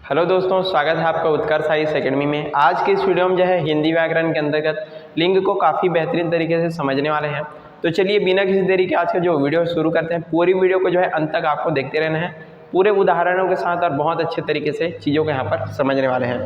Hello दोस्तों, स्वागत है आपका उत्कर्ष आईएएस एकेडमी में। आज के इस वीडियो में जो है हिंदी व्याकरण के अंतर्गत लिंग को काफ़ी बेहतरीन तरीके से समझने वाले हैं। तो चलिए बिना किसी देरी के आज का जो वीडियो शुरू करते हैं। पूरी वीडियो को जो है अंत तक आपको देखते रहना है, पूरे उदाहरणों के साथ और बहुत अच्छे तरीके से चीज़ों को यहाँ पर समझने वाले हैं।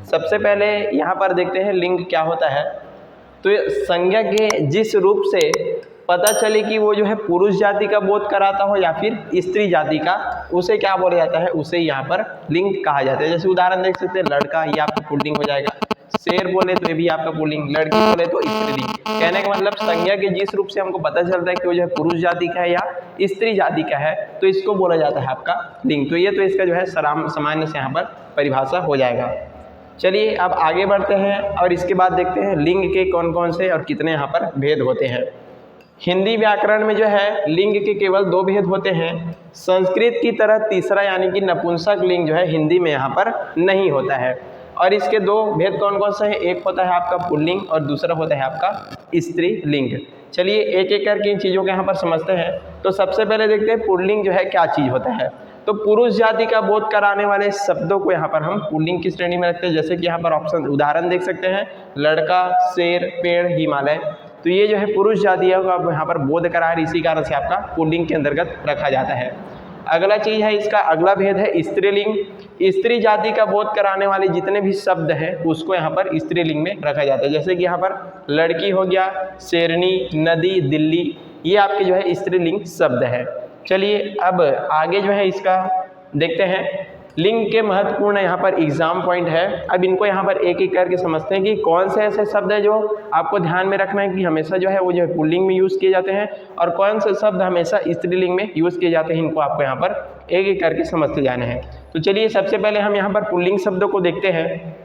सबसे पहले यहाँ पर देखते हैं लिंग क्या होता है। तो संज्ञा के जिस रूप से पता चले कि वो जो है पुरुष जाति का बोध कराता हो या फिर स्त्री जाति का, उसे क्या बोला जाता है, उसे यहाँ पर लिंग कहा जाता है। जैसे उदाहरण देख सकते हैं, लड़का ये आपका पुल्लिंग हो जाएगा, शेर बोले तो ये भी आपका पुल्लिंग, लड़की बोले तो स्त्रीलिंग। कहने का मतलब संज्ञा के जिस रूप से हमको पता चलता है कि वो जो है पुरुष जाति का है या स्त्री जाति का है, तो इसको बोला जाता है आपका लिंग। तो ये तो इसका जो है सामान्य से यहाँ पर परिभाषा हो जाएगा। चलिए अब आगे बढ़ते हैं और इसके बाद देखते हैं लिंग के कौन कौन से और कितने यहाँ पर भेद होते हैं। हिंदी व्याकरण में जो है लिंग के केवल दो भेद होते हैं। संस्कृत की तरह तीसरा यानी कि नपुंसक लिंग जो है हिंदी में यहाँ पर नहीं होता है। और इसके दो भेद कौन कौन से हैं, एक होता है आपका पुल्लिंग और दूसरा होता है आपका स्त्रीलिंग। चलिए एक एक करके इन चीज़ों को यहाँ पर समझते हैं। तो सबसे पहले देखते हैं पुल्लिंग जो है क्या चीज़ होता है। तो पुरुष जाति का बोध कराने वाले शब्दों को यहाँ पर हम पुल्लिंग की श्रेणी में रखते हैं। जैसे कि यहाँ पर ऑप्शन उदाहरण देख सकते हैं, लड़का, शेर, पेड़, हिमालय। तो ये जो है पुरुष जाति है आप यहाँ पर बोध करा है, इसी कारण से आपका पुल्लिंग के अंतर्गत रखा जाता है। अगला चीज़ है, इसका अगला भेद है स्त्रीलिंग। स्त्री जाति का बोध कराने वाले जितने भी शब्द हैं उसको यहाँ पर स्त्रीलिंग में रखा जाता है। जैसे कि यहाँ पर लड़की हो गया, शेरनी, नदी, दिल्ली, ये आपके जो है स्त्रीलिंग शब्द है। चलिए अब आगे जो है इसका देखते हैं। लिंग के महत्वपूर्ण यहाँ पर एग्जाम पॉइंट है। अब इनको यहाँ पर एक एक करके समझते हैं कि कौन से ऐसे शब्द है जो आपको ध्यान में रखना है कि हमेशा जो है वो जो है पुल्लिंग में यूज़ किए जाते हैं और कौन से शब्द हमेशा स्त्रीलिंग में यूज़ किए जाते हैं। इनको आपको यहाँ पर एक एक करके समझते जाने हैं। तो चलिए सबसे पहले हम यहाँ पर पुल्लिंग शब्दों को देखते हैं।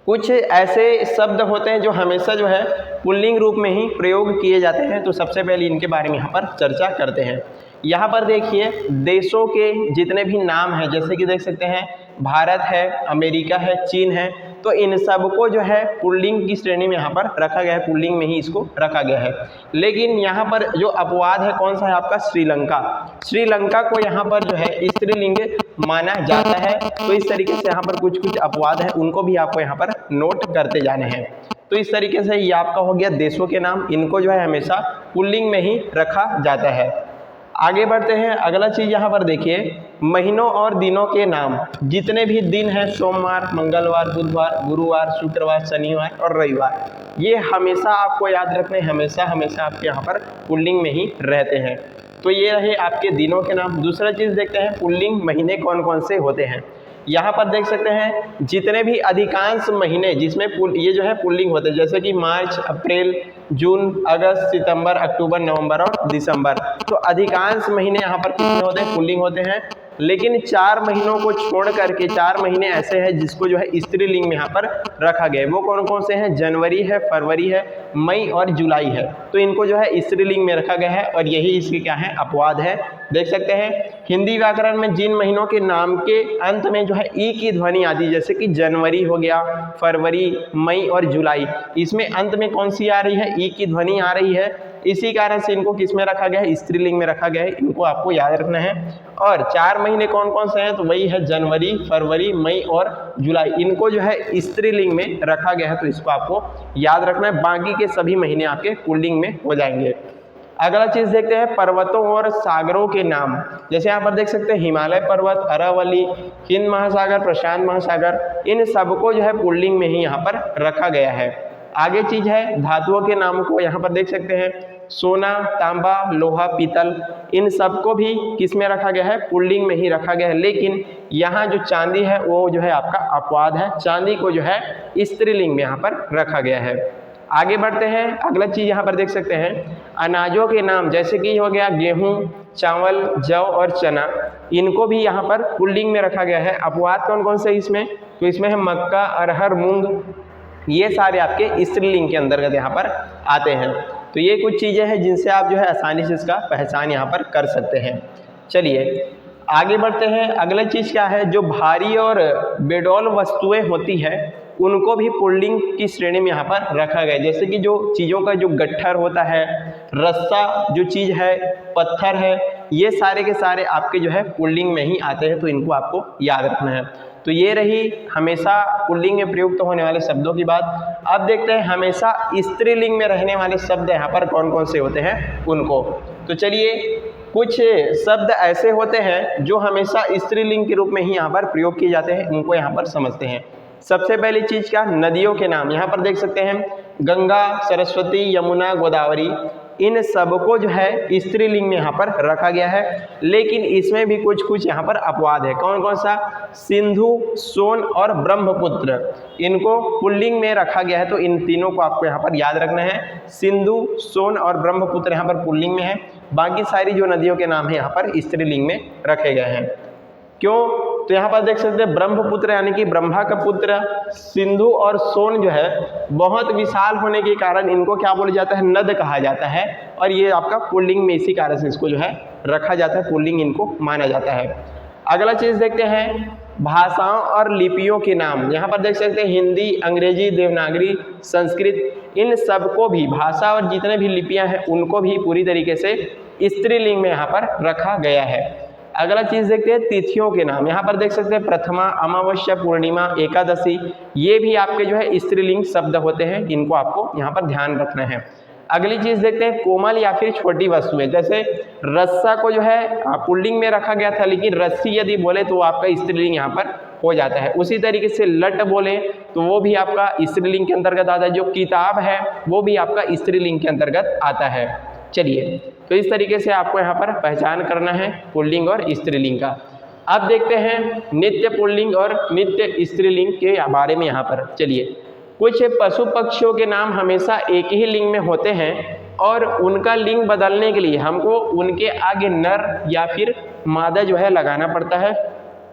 कुछ ऐसे शब्द होते हैं जो हमेशा जो है पुल्लिंग रूप में ही प्रयोग किए जाते हैं। तो सबसे पहले इनके बारे में यहाँ पर चर्चा करते हैं। यहाँ पर देखिए देशों के जितने भी नाम हैं, जैसे कि देख सकते हैं भारत है, अमेरिका है, चीन है, तो इन सबको जो है पुल्लिंग की श्रेणी में यहाँ पर रखा गया है, पुल्लिंग में ही इसको रखा गया है। लेकिन यहाँ पर जो अपवाद है कौन सा है आपका, श्रीलंका। श्रीलंका को यहाँ पर जो है स्त्रीलिंग माना जाता है। तो इस तरीके से यहाँ पर कुछ कुछ अपवाद है, उनको भी आपको यहाँ पर नोट करते जाने हैं। तो इस तरीके से ये आपका हो गया देशों के नाम, इनको जो है हमेशा पुल्लिंग में ही रखा जाता है। आगे बढ़ते हैं। अगला चीज़ यहाँ पर देखिए, महीनों और दिनों के नाम। जितने भी दिन हैं, सोमवार, मंगलवार, बुधवार, गुरुवार, शुक्रवार, शनिवार और रविवार, ये हमेशा आपको याद रखने, हमेशा आपके यहाँ पर पुल्लिंग में ही रहते हैं। तो ये रहे आपके दिनों के नाम। दूसरा चीज़ देखते हैं पुल्लिंग महीने कौन कौन से होते हैं। यहाँ पर देख सकते हैं जितने भी अधिकांश महीने जिसमें ये जो है पुल्लिंग होते हैं, जैसे कि मार्च, अप्रैल, जून, अगस्त, सितंबर, अक्टूबर, नवंबर और दिसंबर। तो अधिकांश महीने यहाँ पर कितने होते हैं, पुल्लिंग होते हैं। लेकिन 4 महीनों को छोड़ करके 4 महीने ऐसे हैं जिसको जो है स्त्रीलिंग में यहाँ पर रखा गया है। वो कौन कौन से हैं, जनवरी है, फरवरी है, मई और जुलाई है। तो इनको जो है स्त्रीलिंग में रखा गया है और यही इसके क्या है, अपवाद है। देख सकते हैं हिंदी व्याकरण में जिन महीनों के नाम के अंत में जो है ई की ध्वनि आती है, जैसे कि जनवरी हो गया, फरवरी, मई और जुलाई, इसमें अंत में कौन सी आ रही है, ई की ध्वनि आ रही है। इसी कारण से इनको किस में रखा गया है, स्त्रीलिंग में रखा गया है। इनको आपको याद रखना है। और 4 महीने कौन कौन से हैं, तो वही है जनवरी, फरवरी, मई और जुलाई। इनको जो है स्त्रीलिंग में रखा गया है, तो इसको आपको याद रखना है। बाकी के सभी महीने आपके पुल्लिंग में हो जाएंगे। अगला चीज देखते हैं पर्वतों और सागरों के नाम। जैसे यहाँ पर देख सकते हैं हिमालय पर्वत, अरावली, हिंद महासागर, प्रशांत महासागर, इन सबको जो है पुल्लिंग में ही यहाँ पर रखा गया है। आगे चीज है धातुओं के नाम को। यहाँ पर देख सकते हैं सोना, तांबा, लोहा, पीतल, इन सबको भी किस में रखा गया है, पुल्लिंग में ही रखा गया है। लेकिन यहाँ जो चांदी है वो जो है आपका अपवाद है, चांदी को जो है स्त्रीलिंग में यहाँ पर रखा गया है। आगे बढ़ते हैं। अगला चीज़ यहाँ पर देख सकते हैं अनाजों के नाम, जैसे कि हो गया गेहूं, चावल, जौ और चना, इनको भी यहाँ पर पुल्लिंग में रखा गया है। अपवाद कौन कौन से इसमें, तो इसमें है मक्का, अरहर, मूंग, ये सारे आपके स्त्रीलिंग के अंतर्गत यहाँ पर आते हैं। तो ये कुछ चीज़ें हैं जिनसे आप जो है आसानी से इसका पहचान यहाँ पर कर सकते हैं। चलिए आगे बढ़ते हैं। अगला चीज़ क्या है, जो भारी और बेडौल वस्तुएं होती है उनको भी पुल्लिंग की श्रेणी में यहाँ पर रखा गया है। जैसे कि जो चीज़ों का जो गट्ठर होता है, रस्सा जो चीज़ है, पत्थर है, ये सारे के सारे आपके जो है पुल्लिंग में ही आते हैं, तो इनको आपको याद रखना है। तो ये रही हमेशा पुल्लिंग में प्रयुक्त होने वाले शब्दों की बात। अब देखते हैं हमेशा स्त्रीलिंग में रहने वाले शब्द यहाँ पर कौन कौन से होते हैं उनको। तो चलिए, कुछ शब्द ऐसे होते हैं जो हमेशा स्त्रीलिंग के रूप में ही यहाँ पर प्रयोग किए जाते हैं, उनको यहाँ पर समझते हैं। सबसे पहली चीज क्या, नदियों के नाम। यहाँ पर देख सकते हैं गंगा, सरस्वती, यमुना, गोदावरी, इन सबको जो है स्त्रीलिंग में यहाँ पर रखा गया है, लेकिन इसमें भी कुछ कुछ यहाँ पर अपवाद है। कौन कौन सा, सिंधु, सोन और ब्रह्मपुत्र, इनको पुल्लिंग में रखा गया है, तो इन तीनों को आपको यहाँ पर याद रखना है। सिंधु, सोन और ब्रह्मपुत्र यहाँ पर पुल्लिंग में है, बाकी सारी जो नदियों के नाम है यहाँ पर स्त्रीलिंग में रखे गए हैं। क्यों, तो यहाँ पर देख सकते हैं ब्रह्मपुत्र यानी कि ब्रह्मा का पुत्र, सिंधु और सोन जो है बहुत विशाल होने के कारण इनको क्या बोला जाता है, नद कहा जाता है, और ये आपका पुल्लिंग में इसी कारण से इसको जो है रखा जाता है, पुल्लिंग इनको माना जाता है। अगला चीज देखते हैं भाषाओं और लिपियों के नाम। यहाँ पर देख सकते हैं हिंदी, अंग्रेजी, देवनागरी, संस्कृत, इन सबको भी भाषा और जितने भी लिपियां हैं उनको भी पूरी तरीके से स्त्रीलिंग में यहाँ पर रखा गया है। अगला चीज देखते हैं तिथियों के नाम। यहाँ पर देख सकते हैं प्रथमा, अमावस्या, पूर्णिमा, एकादशी, ये भी आपके जो है स्त्रीलिंग शब्द होते हैं, इनको आपको यहाँ पर ध्यान रखना है। अगली चीज देखते हैं कोमल या फिर छोटी वस्तुएं, जैसे रस्सा को जो है पुल्लिंग में रखा गया था, लेकिन रस्सी यदि बोले तो आपका स्त्रीलिंग यहाँ पर हो जाता है। उसी तरीके से लट बोले तो वो भी आपका स्त्रीलिंग के अंतर्गत आता है। जो किताब है वो भी आपका स्त्रीलिंग के अंतर्गत आता है। चलिए, तो इस तरीके से आपको यहाँ पर पहचान करना है पुल्लिंग और स्त्रीलिंग का। अब देखते हैं नित्य पुल्लिंग और नित्य स्त्रीलिंग के बारे में। यहाँ पर चलिए, कुछ पशु पक्षियों के नाम हमेशा एक ही लिंग में होते हैं और उनका लिंग बदलने के लिए हमको उनके आगे नर या फिर मादा जो है लगाना पड़ता है,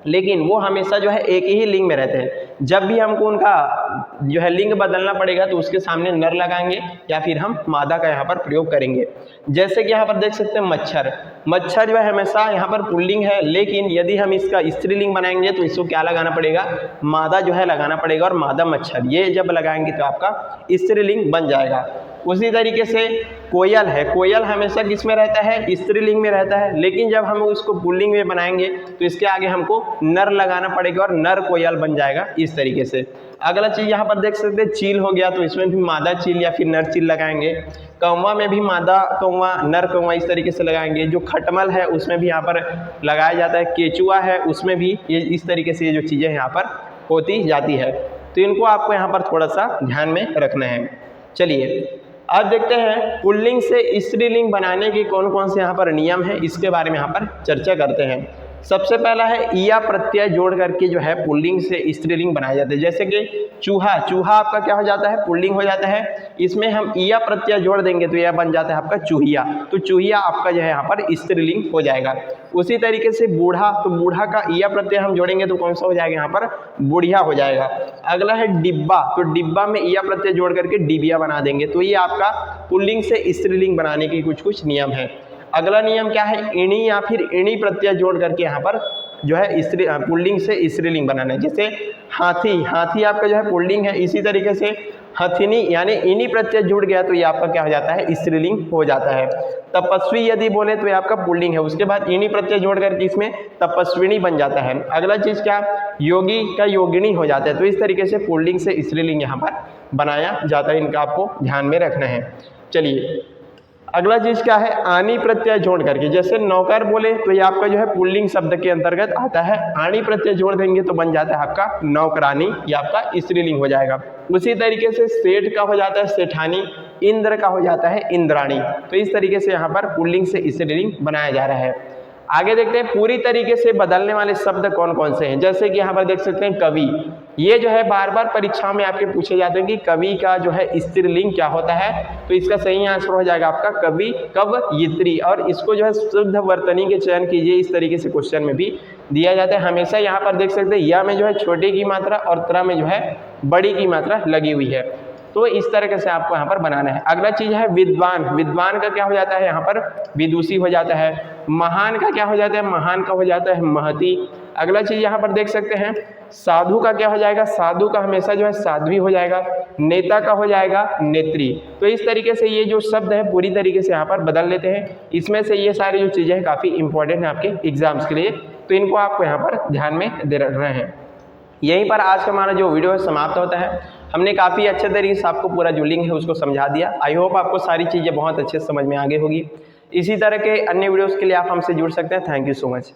लेकिन वो हमेशा जो है एक ही लिंग में रहते हैं। जब भी हमको उनका जो है लिंग बदलना पड़ेगा तो उसके सामने नर लगाएंगे या फिर हम मादा का यहाँ पर प्रयोग करेंगे। जैसे कि यहाँ पर देख सकते हैं मच्छर, मच्छर जो है हमेशा यहाँ पर पुल्लिंग है, लेकिन यदि हम इसका स्त्रीलिंग बनाएंगे तो इसको क्या लगाना पड़ेगा, मादा जो है लगाना पड़ेगा, और मादा मच्छर ये जब लगाएंगे तो आपका स्त्रीलिंग बन जाएगा। उसी तरीके से कोयल है, कोयल हमेशा किस में रहता है, स्त्रीलिंग में रहता है, लेकिन जब हम उसको पुल्लिंग में बनाएंगे तो इसके आगे हमको नर लगाना पड़ेगा और नर कोयल बन जाएगा इस तरीके से। अगला चीज यहाँ पर देख सकते हैं चील हो गया, तो इसमें भी मादा चील या फिर नर चील लगाएंगे। कौवा में भी मादा कौवा, नर कौवा इस तरीके से लगाएंगे। जो खटमल है उसमें भी यहाँ पर लगाया जाता है। केचुआ है उसमें भी ये इस तरीके से ये जो चीज़ें यहाँ पर होती जाती है, तो इनको आपको यहाँ पर थोड़ा सा ध्यान में रखना है। चलिए, अब देखते हैं पुल्लिंग से स्त्रीलिंग बनाने के कौन कौन से यहाँ पर नियम है, इसके बारे में यहाँ पर चर्चा करते हैं। सबसे पहला है ईया प्रत्यय जोड़ करके जो है पुल्लिंग से स्त्रीलिंग बनाया जाता है। जैसे कि चूहा, चूहा आपका क्या हो जाता है, पुल्लिंग हो जाता है। इसमें हम ईया प्रत्यय जोड़ देंगे तो यह बन जाता है आपका चूहिया, तो चूहिया आपका जो है यहाँ पर स्त्रीलिंग हो जाएगा। उसी तरीके से बूढ़ा, तो बूढ़ा का ईया प्रत्यय हम जोड़ेंगे तो कौन सा हो जाएगा, यहाँ पर बुढ़िया हो जाएगा। अगला है डिब्बा, तो डिब्बा में ईया प्रत्यय जोड़ करके डिबिया बना देंगे, तो ये आपका पुल्लिंग से स्त्रीलिंग बनाने के कुछ कुछ नियम है। अगला नियम क्या है, इणी या फिर इणी प्रत्यय जोड़ करके यहाँ पर जो है पुल्लिंग से स्त्रीलिंग बनाना है। जैसे हाथी, हाथी आपका जो है पुल्लिंग है। इसी तरीके से हथिनी यानी इनी प्रत्यय जुड़ गया तो ये आपका क्या हो जाता है, स्त्रीलिंग हो जाता है। तपस्वी यदि बोले तो ये आपका पुल्लिंग है, उसके बाद इनी प्रत्यय जोड़ करके इसमें तपस्विनी बन जाता है। अगला चीज क्या, योगी का योगिनी हो जाता है। तो इस तरीके से पुल्लिंग से स्त्रीलिंग यहाँ पर बनाया जाता है, इनका आपको ध्यान में रखना है। चलिए, अगला चीज क्या है, आनी प्रत्यय जोड़ करके। जैसे नौकर बोले तो ये आपका जो है पुल्लिंग शब्द के अंतर्गत आता है, आनी प्रत्यय जोड़ देंगे तो बन जाता है आपका नौकरानी, ये आपका स्त्रीलिंग हो जाएगा। उसी तरीके से सेठ का हो जाता है सेठानी, इंद्र का हो जाता है इंद्राणी। तो इस तरीके से यहाँ पर पुल्लिंग से स्त्रीलिंग बनाया जा रहा है। आगे देखते हैं पूरी तरीके से बदलने वाले शब्द कौन कौन से हैं। जैसे कि यहाँ पर देख सकते हैं कवि, ये जो है बार बार परीक्षाओं में आपके पूछे जाते हैं कि कवि का जो है स्त्रीलिंग क्या होता है, तो इसका सही आंसर हो जाएगा आपका कवि, कवयित्री। और इसको जो है शुद्ध वर्तनी के चयन कीजिए, इस तरीके से क्वेश्चन में भी दिया जाता है। हमेशा यहाँ पर देख सकते हैं या में जो है छोटी की मात्रा और त्रा में जो है बड़ी की मात्रा लगी हुई है। तो इस तरीके से आपको यहाँ पर बनाना है। अगला चीज है विद्वान। विद्वान का क्या हो जाता है यहाँ पर विदुषी हो जाता है। महान का क्या हो जाता है महान का हो जाता है महती। अगला चीज यहाँ पर देख सकते हैं साधु का क्या हो जाएगा साधु का हमेशा जो है साध्वी हो जाएगा। नेता का हो जाएगा नेत्री। तो इस तरीके से ये जो शब्द है पूरी तरीके से यहाँ पर बदल लेते हैं। इसमें से ये सारी जो चीज़ें हैं काफ़ी इंपॉर्टेंट है आपके एग्जाम्स के लिए, तो इनको आपको यहाँ पर ध्यान में दे रहे हैं। यहीं पर आज का हमारा जो वीडियो है समाप्त होता है। हमने काफ़ी अच्छे तरीके से आपको पूरा जो लिंक है उसको समझा दिया। आई होप आपको सारी चीज़ें बहुत अच्छे से समझ में आ गई होगी। इसी तरह के अन्य वीडियोज़ के लिए आप हमसे जुड़ सकते हैं। Thank you so much.